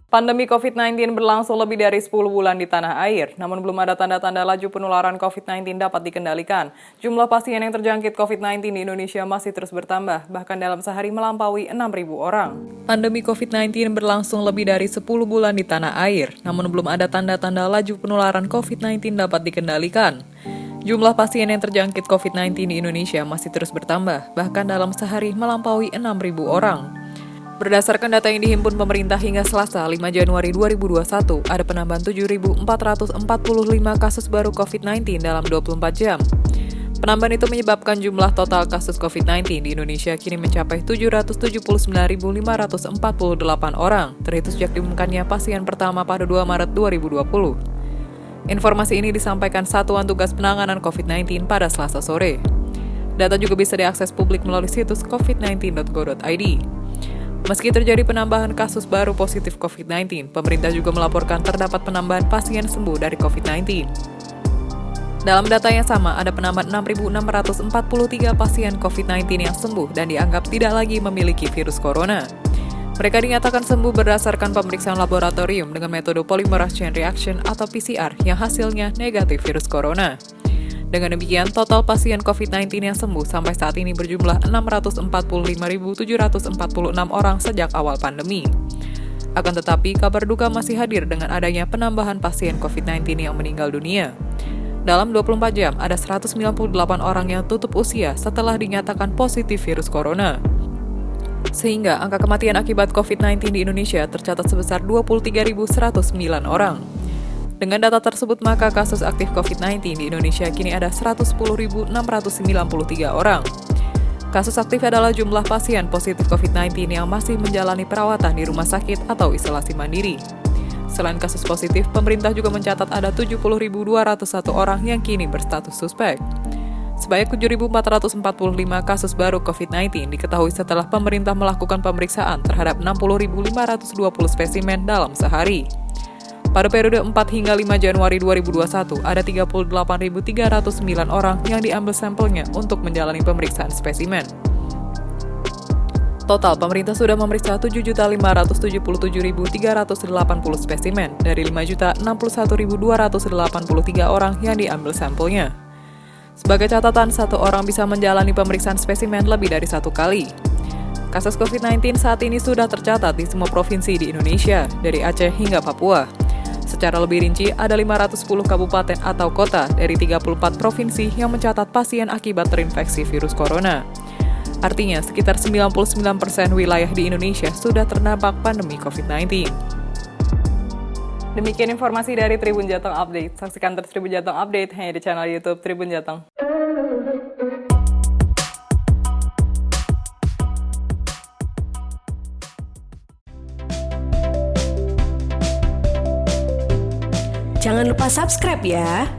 Pandemi COVID-19 berlangsung lebih dari 10 bulan di tanah air, namun belum ada tanda-tanda laju penularan COVID-19 dapat dikendalikan. Jumlah pasien yang terjangkit COVID-19 di Indonesia masih terus bertambah, bahkan dalam sehari melampaui 6.000 orang. Pandemi COVID-19 berlangsung lebih dari 10 bulan di tanah air, namun belum ada tanda-tanda laju penularan COVID-19 dapat dikendalikan. Jumlah pasien yang terjangkit COVID-19 di Indonesia masih terus bertambah, bahkan dalam sehari melampaui 6.000 orang. Berdasarkan data yang dihimpun pemerintah hingga Selasa 5 Januari 2021, ada penambahan 7.445 kasus baru COVID-19 dalam 24 jam. Penambahan itu menyebabkan jumlah total kasus COVID-19 di Indonesia kini mencapai 779.548 orang, terhitung sejak diumumkannya pasien pertama pada 2 Maret 2020. Informasi ini disampaikan Satuan Tugas Penanganan COVID-19 pada Selasa sore. Data juga bisa diakses publik melalui situs covid19.go.id. Meski terjadi penambahan kasus baru positif COVID-19, pemerintah juga melaporkan terdapat penambahan pasien sembuh dari COVID-19. Dalam data yang sama, ada penambahan 6.643 pasien COVID-19 yang sembuh dan dianggap tidak lagi memiliki virus corona. Mereka dinyatakan sembuh berdasarkan pemeriksaan laboratorium dengan metode polymerase chain reaction atau PCR yang hasilnya negatif virus corona. Dengan demikian, total pasien COVID-19 yang sembuh sampai saat ini berjumlah 645.746 orang sejak awal pandemi. Akan tetapi, kabar duka masih hadir dengan adanya penambahan pasien COVID-19 yang meninggal dunia. Dalam 24 jam, ada 198 orang yang tutup usia setelah dinyatakan positif virus corona. Sehingga angka kematian akibat COVID-19 di Indonesia tercatat sebesar 23.109 orang. Dengan data tersebut, maka kasus aktif COVID-19 di Indonesia kini ada 110.693 orang. Kasus aktif adalah jumlah pasien positif COVID-19 yang masih menjalani perawatan di rumah sakit atau isolasi mandiri. Selain kasus positif, pemerintah juga mencatat ada 70.201 orang yang kini berstatus suspek. Sebanyak 7.445 kasus baru COVID-19 diketahui setelah pemerintah melakukan pemeriksaan terhadap 60.520 spesimen dalam sehari. Pada periode 4 hingga 5 Januari 2021, ada 38.309 orang yang diambil sampelnya untuk menjalani pemeriksaan spesimen. Total, pemerintah sudah memeriksa 7.577.380 spesimen dari 5.061.283 orang yang diambil sampelnya. Sebagai catatan, satu orang bisa menjalani pemeriksaan spesimen lebih dari satu kali. Kasus COVID-19 saat ini sudah tercatat di semua provinsi di Indonesia, dari Aceh hingga Papua. Secara lebih rinci, ada 510 kabupaten atau kota dari 34 provinsi yang mencatat pasien akibat terinfeksi virus corona. Artinya, sekitar 99% wilayah di Indonesia sudah terdampak pandemi COVID-19. Demikian informasi dari Tribun Jateng Update. Saksikan terus Tribun Jateng Update hanya di channel YouTube Tribun Jateng. Jangan lupa subscribe ya.